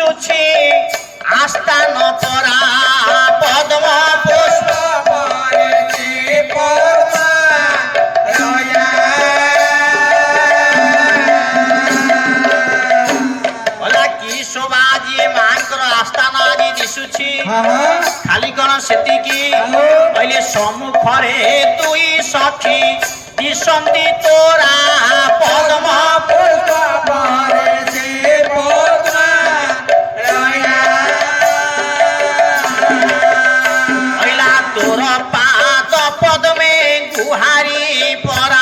দিশুছি আস্থান পরা পদ্ম পুষ্প কি শোভাজি মাଙ୍କର ଆସ୍ଥାନ ଆଜି ଦିଶୁଛି ଖାଲି କଣ ସେତିକି କହିଲେ ସମ୍ମୁଖରେ ଦୁଇ ସଖୀ ଦିଶନ୍ତି ତୋରା ପଦ୍ମ ପୁଷ୍ପ କହିଲା ତୋର ପାଦ ପଦ୍ମେ ଗୁହାରି ପରା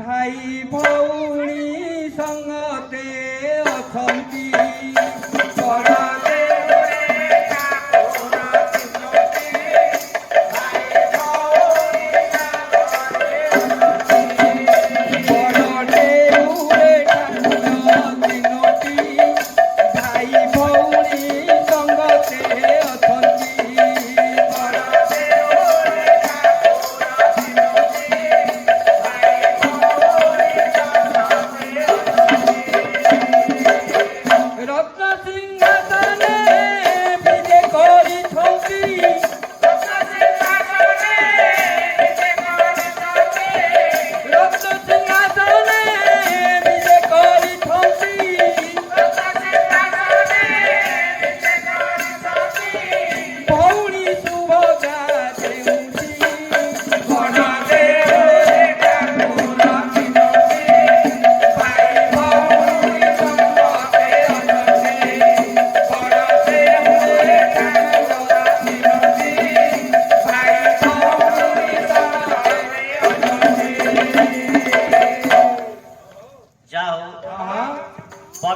भाई भौणी संगते अछंती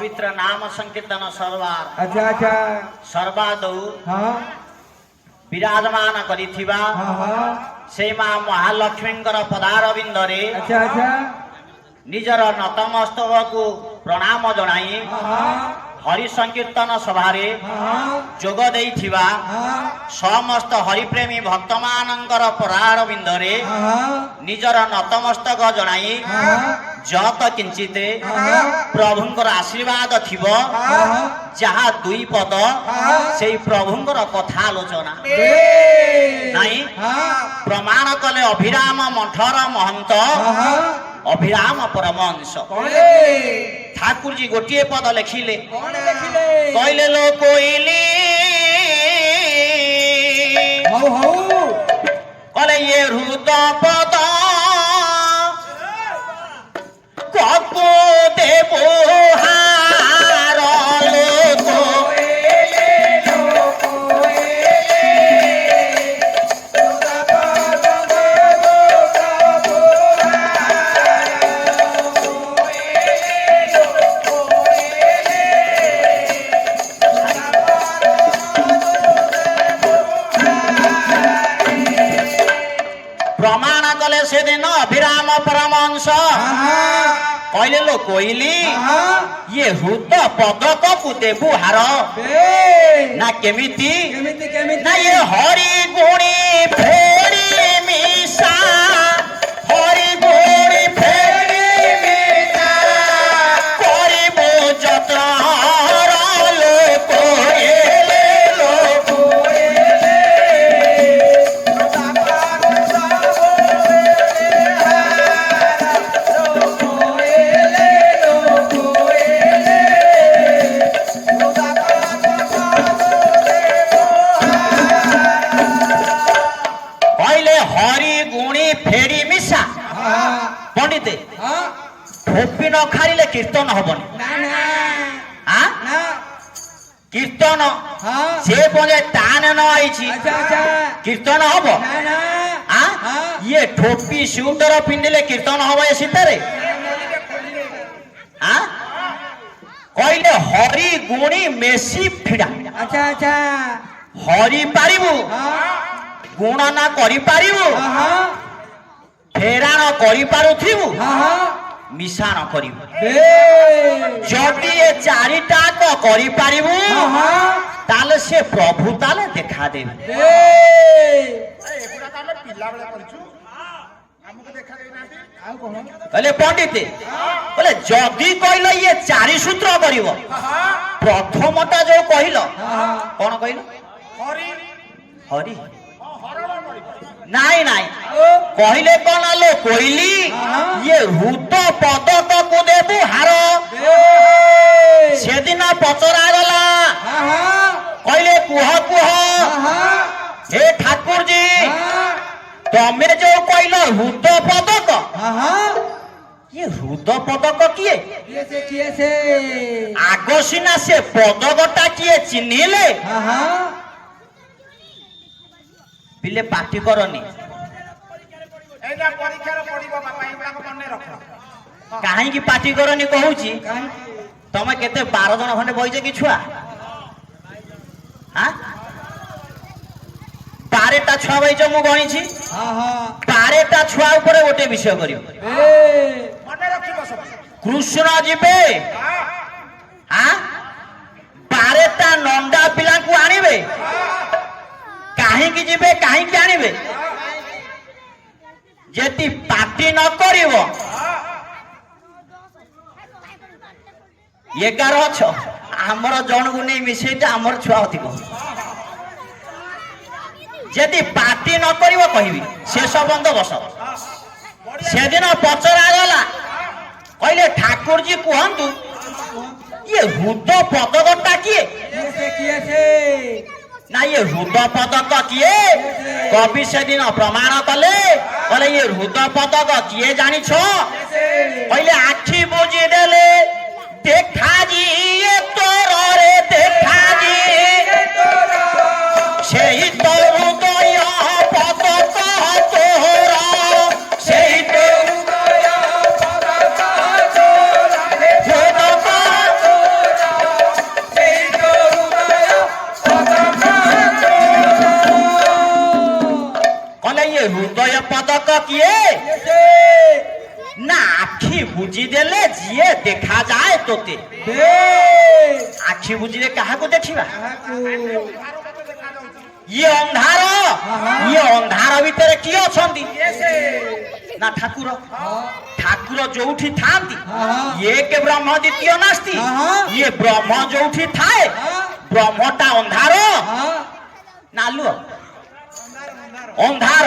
पवित्र नाम संकीर्तन सर्वार अच्छा अच्छा सर्वादौ हाँ विराजमान करिथिबा हाँ हाँ से मां महालक्ष्मींकर पदार बिंदरे अच्छा अच्छा निजर नतमस्तक को प्रणाम जणाई हाँ हरि संकीर्तन सभारे हाँ जोग देइथिबा हाँ समस्त हरिप्रेमी भक्त मानकर परार बिंदरे हाँ निजर नतमस्तक जणाई हाँ जत किंचित हाँ प्रभुंकर आशीर्वाद थिबो हाँ जहा दुई पद हाँ सेई प्रभुंकर कथा आलोचना बे नहीं हाँ प्रमाण कले अभिराम मठर महंत हाँ अभिराम परमहंस कौन ठाकुर जी गोटे पद लिखिले कौन लिखिले कहले लो कोइली हौ हौ कहले ये हृद पद कको देबो हार लोको प्रमाण कले से दिन अभिराम परमहंस कहले लो कोइली ये हृद पदक को देबु हार ना केमिति केमिति केमिति ना ये हरि गुणी फेरी मिशा हरि गुणी फेरी मिशा करिबो जतर लोक एले लोक कहले हरि गुणी फेरी मिशा पंडित थोपी न खाइले कीर्तन हबनी आ कीर्तन से पजे ताने न आइछि कीर्तन हब आ ये ठोपी सुंदर पिंडिले कीर्तन हब ए सीतारे आ कहले हरि गुणी मेसी फिडा अच्छा अच्छा हरि पारिबु गुण ना करि पारिबु फेराण करि पारुथिबु मिशाण करिबु जदि ए चारिटा को करि पारिबु ताले से प्रभु ताले देखा देबे कहले पंडित बोले जदि कहल ये चारि सूत्र करिवो प्रथमटा जो कहल कौन कहल हरि नाई नाई कहले कौन लो कोइली ये हृद पदक को देबु हार से दिन पचरा गला कहले कुह कुह हे ठाकुर जी तमे जो कहल हृद पदक ये हृद पदक किए आग सिना से पदकटा किए चिन्हिले पिले पार्टी करनी कहीं पार्टी करनी कहूची तमे केते 12 जन खंडे बइजे कि छुआ हां 12टा छुआ बइज मु गणी छी 12टा छुआ ऊपर गोटे विषय करियो कृष्ण जीवे हां 12टा नंदा पिला को आनिबे कहीं की जीवे कहीं की आनिबे जेती पार्टी न करिवो 11 छ हमर जन को नहीं मिसेटा हमर छुआ होतिको जेती पार्टी न करिवो कहिबी शेष बंदोबस्त से दिन पचरा गला कहले ठाकुर जी कहंतु ये हृद पदकटा किए ना ये हृद पदक किए कवि से दिन प्रमाण कले कहले ये हृद पदक किए जानी छो कहले आखि बुझी देले देखा जी ये तोर रे देखा जी सेही तो हृदय पदक तोर सेही तो हृदय কিଏ সে না আখি বুঝি দেলে যিয়ে দেখা যায় তোতে বে আখি বুঝিলে কাহাକୁ ଦେଖିବା কাহাকু ଇଏ ଅନ୍ଧାର ଇଏ ଅନ୍ଧାର ଭିତରେ କିଏ ଅଛନ୍ତି ନା ଠାକୁର ଠାକୁର ଯୋଉଠି ଥାନ୍ତି ଇଏ କେ ବ୍ରହ୍ମ ଦ୍ୱିତୀୟ ନାସ୍ତି ଇଏ ବ୍ରହ୍ମ ଯୋଉଠି ଥାଏ ବ୍ରହ୍ମଟା ଅନ୍ଧାର ନାଲୁଅ ଅନ୍ଧାର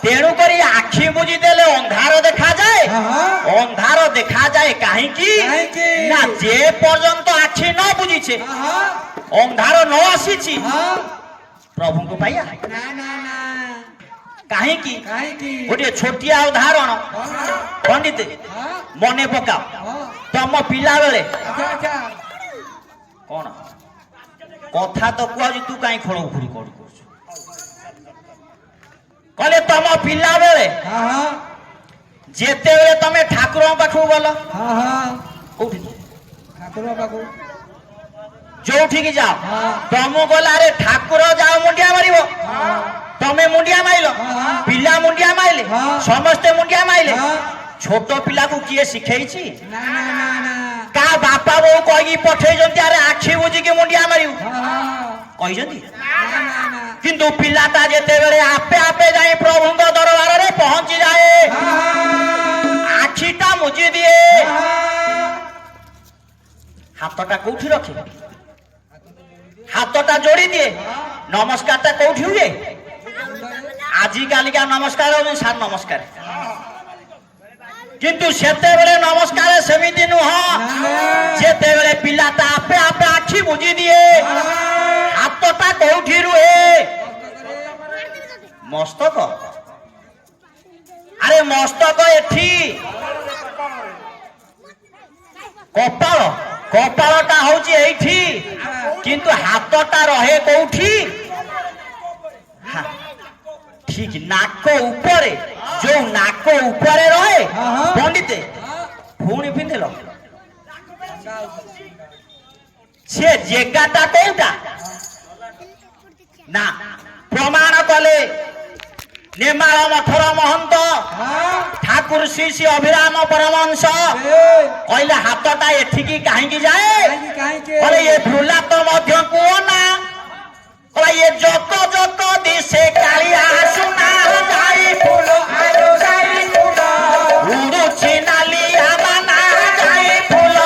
ତେଣୁ କରି ଆଖି ବୁଝି ଦେଲେ ଅନ୍ଧାର ଦେଖାଯାଏ ଅନ୍ଧାର ଦେଖାଯାଏ କାହିଁକି କାହିଁକି? ନା ଯେ ପର୍ଯ୍ୟନ୍ତ ଆଖି ନ ବୁଝିଛେ ଅନ୍ଧାର ନ ଆସିଛି ପ୍ରଭୁଙ୍କୁ ପାଇବା না না না କାହିଁକି কাহিকি ଗୋଟିଏ ଛୋଟିଆ ଉଦାହରଣ ପଣ୍ଡିତ ମନେ ପକାଅ ତମ ପିଲା ବେଳେ আচ্ছা আচ্ছা କଣ କଥା ତ କୁହାଉଛି ତୁ କାହିଁ ଖୋଳଖୁଳି କରୁଛୁ କହିଲେ ତମ ପିଲା ବେଳେ হ্যাঁ হ্যাঁ ଯେତେବେଳେ ତମେ ଠାକୁରଙ୍କ ପାଖକୁ ଗଲ হ্যাঁ হ্যাঁ କୋଉଠି ঠাকুর বাবু ଯୋଉଠିକି ଯାଅ ହଁ। ତମକୁ ଗଲା ଆରେ ଠାକୁର ଯାଅ ମୁଣ୍ଡିଆ ମାରିବ ତମେ ମୁଣ୍ଡିଆ ମାଇଲ ହଁ। ପିଲା ମୁଣ୍ଡିଆ ମାଇଲେ ହଁ। ସମସ୍ତେ ମୁଣ୍ଡିଆ ମାଇଲେ ହଁ। ଛୋଟ ପିଲାକୁ କିଏ ଶିଖେଇଛି না না না না କା ବାପା ବୋଉ କହିକି ପଠେଇଛନ୍ତି ଆରେ ଆଖି ବୁଝିକି ମୁଣ୍ଡିଆ ମାରିବୁ হ্যাঁ କହିଛନ୍ତି না না না କିନ୍ତୁ ପିଲାଟା ଯେତେବେଳେ ଆପେ ଆପେ ଯାଇ ପ୍ରଭୁଙ୍କ ଦରବାରରେ ପହଞ୍ଚି ଯାଏ ଆଖିଟା ମୁଜି ଦିଏ ହାତଟା କୋଉଠି ରଖେ ହାତଟା ଯୋଡି ଦିଏ ନମସ୍କାରଟା କୋଉଠି ହୁଏ ଆଜି କାଲିକା ନମସ୍କାର ହଉଛି ସାର୍ ନମସ୍କାର କିନ୍ତୁ ସେତେବେଳେ ନମସ୍କାର ସେମିତି ନୁହଁ ଯେତେବେଳେ ପିଲାଟା ଆପେ ଆପେ ଆଖି ବୁଝି ଦିଏ ହାତଟା କୋଉଠି ରୁହେ ମସ୍ତକ ଆରେ ମସ୍ତକ ଏଠି କପାଳ କପାଳଟା ହଉଛି ଏଇଠି କିନ୍ତୁ ହାତଟା ରହେ କୋଉଠି ଠିକ ନାକ ଉପରେ ଯୋଉ ନାକ ଉପରେ ରହେ ପଣ୍ଡିତେ ପୁଣି ପିନ୍ଧିଲ ସେ ଜେଗାଟା କୋଉଟା ନା ପ୍ରମାଣ କଲେ ନେମାଳ ମଠର ମହନ୍ତ ଠାକୁର ଶ୍ରୀ ଶ୍ରୀ ଅଭିରାମ ପରମହଂସ କହିଲେ ହାତଟା ଏଠିକି କାହିଁକି ଯାଏ কাহিকি କହିଲେ ଏ ଫୁଲା ତ ମଧ୍ୟ କୁହ ନା କହିଲେ ଏ ଜକ ଜକ ଦିଶେ କାଳିଆ ସୁନା ଯାଇ ଫୁଲ ଉଡୁଛି ନାଲିଆ ବାନା ଯାଇ ଫୁଲ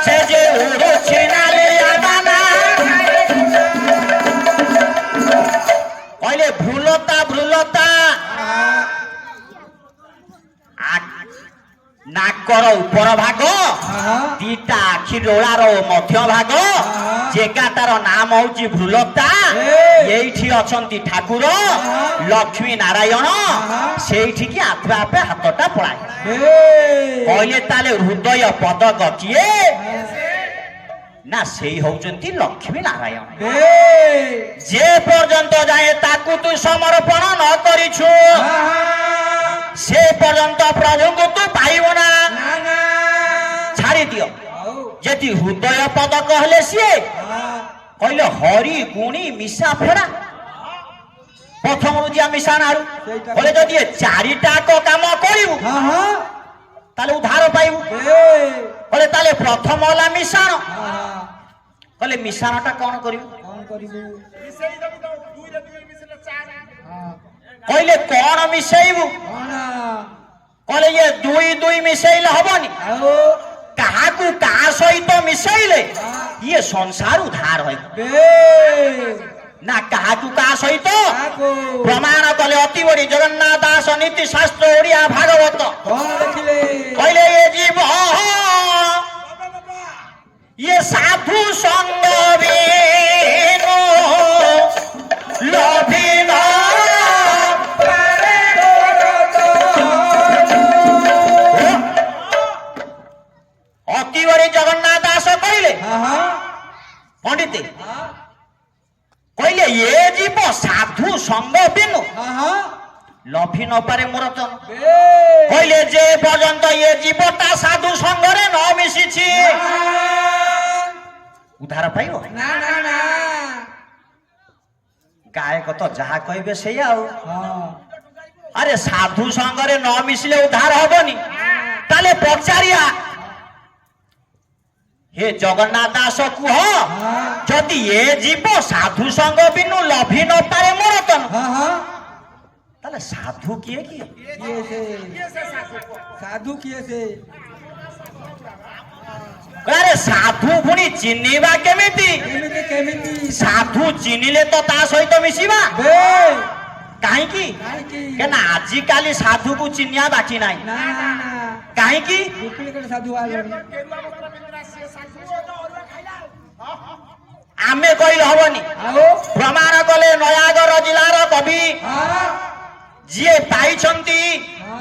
ସେ ଯେ ଉଡୁଛି ନାଲିଆ ବାନା କହିଲେ ଭ୍ରୁଲତା ଭ୍ରୁଲତା ନାକର ଉପର ଭାଗ ଦିଟା ଆଖି ଡୋଳାର ମଧ୍ୟ ଭାଗ ଜେଗାଟାର ନାମ ହଉଛି ଭ୍ରୁଲତା ଏଇଠି ଅଛନ୍ତି ଠାକୁର ଲକ୍ଷ୍ମୀ ନାରାୟଣ ସେଇଠିକି ଆପେ ଆପେ ହାତଟା ପଳାଏ କହିଲେ ତାହେଲେ ହୃଦୟ ପଦକ କିଏ ନା ସେଇ ହଉଛନ୍ତି ଲକ୍ଷ୍ମୀ ନାରାୟଣ ଯେ ପର୍ଯ୍ୟନ୍ତ ଯାଏ ତାକୁ ତୁ ସମର୍ପଣ ନ କରିଛୁ ସେ ପର୍ଯ୍ୟନ୍ତ ପ୍ରଭୁଙ୍କୁ ତୁ ପାଇବ ନା ଛାଡି ଦିଅ ଯଦି ହୃଦୟ ପଦକ ହେଲେ ସିଏ କହିଲେ ହରି ଗୁଣି ମିଶା ଫେରା ପ୍ରଥମରୁ ଯିଆ ମିଶାଣାରୁ କହିଲେ ଯଦି ଏ ଚାରିଟାକ କାମ କରିବୁ ତାହେଲେ ଉଦ୍ଧାର ପାଇବୁ କହିଲେ ତାହେଲେ ପ୍ରଥମ ହେଲା ମିଶାଣ କହିଲେ ମିଶାଣଟା କଣ କରିବୁ କହିଲେ କଣ ମିଶେଇବୁ କହିଲେ ଇଏ ଦୁଇ ଦୁଇ ମିଶେଇଲେ ହବନି କାହାକୁ କାହା ସହିତ ମିଶେଇଲେ ଇଏ ସଂସାର ଉଦ୍ଧାର ହୁଏ ନା କାହାକୁ କାହା ସହିତ ପ୍ରମାଣ କଲେ ଅତି ବଡି ଜଗନ୍ନାଥ ଦାସ ନୀତି ଶାସ୍ତ୍ର ଓଡିଆ ଭାଗବତ କହିଲେ ଏ ଜୀବ ଇଏ ସାଧୁ ସଙ୍ଗ ବିନୁ ଲଭିନ ଅତି ବଡି ଜଗନ୍ନାଥ ଦାସ କହିଲେ ପଣ୍ଡିତ କହିଲେ ଏ ଜୀବ ସାଧୁ ସଙ୍ଗ ବିନୁ ଲଭି ନ ପାରେ ମୋର ତ କହିଲେ ଯେ ପର୍ଯ୍ୟନ୍ତ ଏ ଜୀବଟା ସାଧୁ ସଙ୍ଗରେ ନ ମିଶିଛି ଉଦ୍ଧାର ପାଇବ ଗାୟକ ତ ଯାହା କହିବେ ସେଇଆ ଆଉ। ହଁ ଆରେ ସାଧୁ ସଙ୍ଗରେ ନ ମିଶିଲେ ଉଦ୍ଧାର ହବନି। ତାହେଲେ ପଚାରିଆ ହେ ଜଗନ୍ନାଥ ଦାସ କୁହ, ଯଦି ଏ ଯିବ ସାଧୁ ସଙ୍ଗ ବିନୁ ଲଭି ନ ପାରେ ମୋର ତନ, ହଁ ହଁ ତାହେଲେ ସାଧୁ କିଏ କିଏ? କିଏ ସେ ସାଧୁ କିଏ ସେ? ଆରେ ସାଧୁ ପୁଣି ଚିହ୍ନିବା କେମିତି? କେମିତି କେମିତି? ସାଧୁ ଚିହ୍ନିଲେ ତ ତା ସହିତ ମିଶିବା। ବେ କାହିଁକି? କାହିଁକି? କାହିଁକିନା ଆଜିକାଲି ସାଧୁକୁ ଚିହ୍ନିବା ବାକି ନାହିଁ। ନା ନା ନା କାହିଁକି? ଡୁପ୍ଲିକେଟ ସାଧୁ ଆଇଲେଣି। ଆମେ କହିଲେ ହବନି, ଆଉ ପ୍ରମାଣ କଲେ ନୟାଗଡ଼ ଜିଲ୍ଲାର କବି ହଁ ଯିଏ ପାଇଛନ୍ତି ହଁ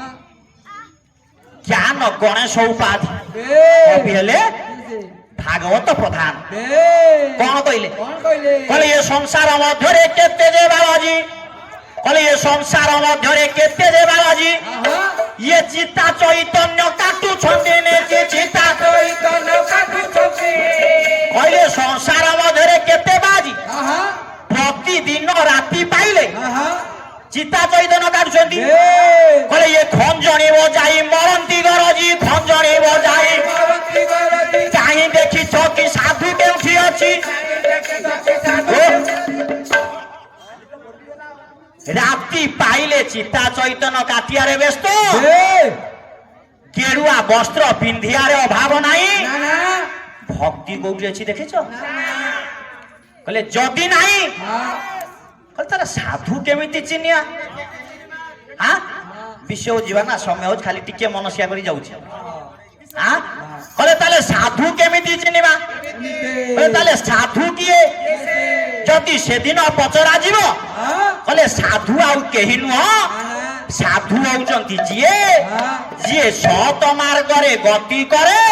ଜ୍ଞାନ ଗଣେଶ ଉପାଧି, ବେ କବି ହେଲେ କିଏ ସେ? ଭାଗବତ ପ୍ରଧାନ। ବେ କଣ କହିଲେ? କଣ କହିଲେ? କହିଲେ ଏ ସଂସାର ମଧ୍ୟରେ କେତେ ଯେ ବାବାଜୀ, କହିଲେ ଏ ସଂସାର ମଧ୍ୟରେ କେତେ ଯେ ବାବାଜୀ, ହଁ ଇଏ ଚିତା ଚୈତନ୍ୟ କାଟୁଛନ୍ତି ନେକି ଚିତା। ଚୈତନ୍ୟ କାଟୁଛନ୍ତି। କହିଲେ ସଂସାର ମଧ୍ୟରେ କେତେ ବାଜି, ହଁ ପ୍ରତିଦିନ ରାତି ପାଇଲେ ହଁ ଚିତା ଚୈତନ୍ୟ କାଟୁଛନ୍ତି। ବେ କହିଲେ ଇଏ ଖଞ୍ଜଣି ବଜାଇ ମରନ୍ତି ଗରଜି, ଖଞ୍ଜଣି ବଜାଇ ମରନ୍ତି ଗରଜି। କାହିଁ ଦେଖିଛ କି ସାଧୁ କେଉଁଠି ଅଛି? ଓ, ରାତି ପାଇଲେ ଚିତା ଚୈତନ୍ୟ କାଟିଆରେ ବ୍ୟସ୍ତ, ବେ ଗେରୁଆ ବସ୍ତ୍ର ପିନ୍ଧିଆରେ ଅଭାବ ନାହିଁ। ନା ନା ଭକ୍ତି କୋଉଠି ଅଛି ଦେଖିଛ? ନା କହିଲେ ଯଦି ନାହିଁ, ହଁ କହିଲେ ତାହେଲେ ସାଧୁ କେମିତି ଚିହ୍ନିଆ? ହଁ ବିଷୟ ଯିବା ନା, ସମୟ ହଉଛି ଖାଲି ଟିକେ ମନସିଆ କରି ଯାଉଛି। ହଁ କହିଲେ ତାହେଲେ ସାଧୁ କେମିତି ଚିହ୍ନିବା? କହିଲେ ତାହେଲେ ସାଧୁ କିଏ? ଯଦି ସେଦିନ ପଚରା ଯିବ, କହିଲେ ସାଧୁ ଆଉ କେହି ନୁହଁ, ସାଧୁ ହଉଛନ୍ତି ଯିଏ ଯିଏ ସତ ମାର୍ଗରେ ଗତି କରେ,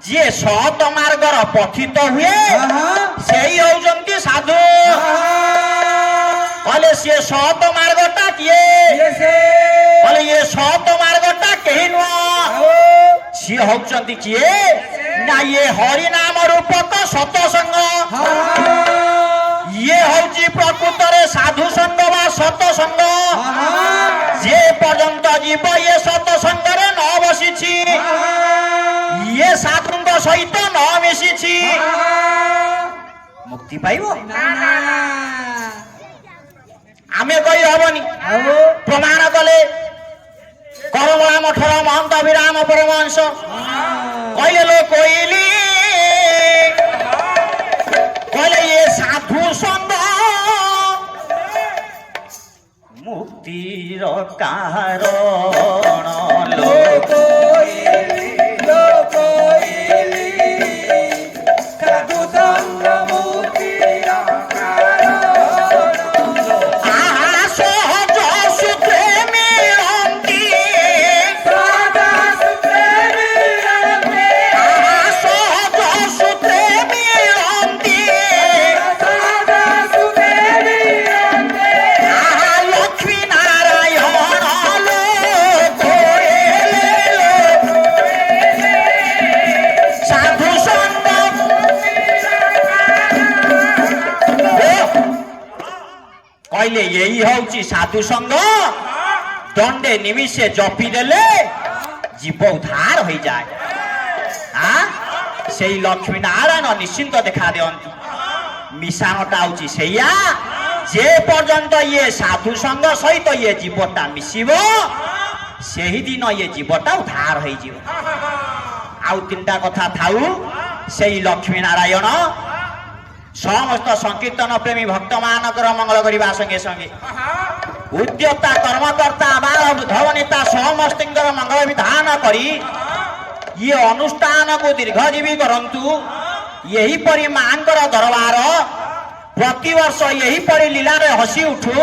ଯିଏ ସତ ମାର୍ଗର ପଥିତ ହୁଏ, ସେଇ ହଉଛନ୍ତି ସାଧୁ। କହିଲେ ସିଏ ସତ ମାର୍ଗଟା କିଏ? କହିଲେ ଇଏ ସତ ମାର୍ଗଟା କେହି ନୁହଁ, ସିଏ ହଉଛନ୍ତି କିଏ? ନା ଇଏ ହରିନାମ ରୂପକ ସତସଙ୍ଗ। ଇଏ ହଉଛି ପ୍ରକୃତରେ ସାଧୁ ସଙ୍ଗ ବା ସତସଙ୍ଗ। ଯେ ପର୍ଯ୍ୟନ୍ତ ଯିବ ଇଏ ସତସଙ୍ଗରେ ନ ବସିଛି, ଇଏ ସାଧୁଙ୍କ ସହିତ ନ ମିଶିଛି, ମୁକ୍ତି ପାଇବ? ଆମେ କହି ହବନି, ପ୍ରମାଣ କଲେ କରମଳା ମଠର ମହନ୍ତ ବିରାମ ପରମହଂସ କହିଲେ ଲୋ କହିଲି, କହିଲେ ଇଏ ସାଧୁ ସଙ୍ଗ ମୁକ୍ତିର କାରଣ ଲୋକ। ଆହା ସହଜ ସୂତ୍ରେ ମିଳନ୍ତି, ଆହା ସହଜ ସୂତ୍ରେ ମିଳନ୍ତି, ଆହା ଲକ୍ଷ୍ମୀ ନାରାୟଣ ଲୋକ ସାଧୁ ସଙ୍ଗ। କହିଲେ ଏଇ ହଉଛି ସାଧୁ ସଙ୍ଗ, ଦଣ୍ଡେ ନିମିଷେ ଜପି ଦେଲେ ଜୀବ ଉଦ୍ଧାର ହୋଇଯାଏ। ସେଇ ଲକ୍ଷ୍ମୀ ନାରାୟଣ ନିଶ୍ଚିନ୍ତ ଦେଖା ଦିଅନ୍ତି। ମିଶାଣଟା ହଉଛି ସେଇଆ, ଯେ ପର୍ଯ୍ୟନ୍ତ ଇଏ ସାଧୁ ସଙ୍ଗ ସହିତ ଇଏ ଜୀବଟା ମିଶିବ, ସେହିଦିନ ଇଏ ଜୀବଟା ଉଦ୍ଧାର ହେଇଯିବ। ଆଉ ତିନିଟା କଥା ଥାଉ, ସେଇ ଲକ୍ଷ୍ମୀ ନାରାୟଣ ସମସ୍ତ ସଂକୀର୍ତ୍ତନ ପ୍ରେମୀ ଭକ୍ତ ମାନଙ୍କର ମଙ୍ଗଳ କରିବା ସଙ୍ଗେ ସଙ୍ଗେ ଉଦ୍ୟତା କର୍ମକର୍ତ୍ତା ବାଳ ଧବନିତା ସମସ୍ତଙ୍କର ମଙ୍ଗଳ ବିଧାନ କରି ଇଏ ଅନୁଷ୍ଠାନକୁ ଦୀର୍ଘଜୀବୀ କରନ୍ତୁ। ଏହିପରି ମାଙ୍କର ଦରବାର ପ୍ରତିବର୍ଷ ଏହିପରି ଲୀଳାରେ ହସି ଉଠୁ।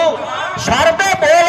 ସର୍ବେ ବୋଲ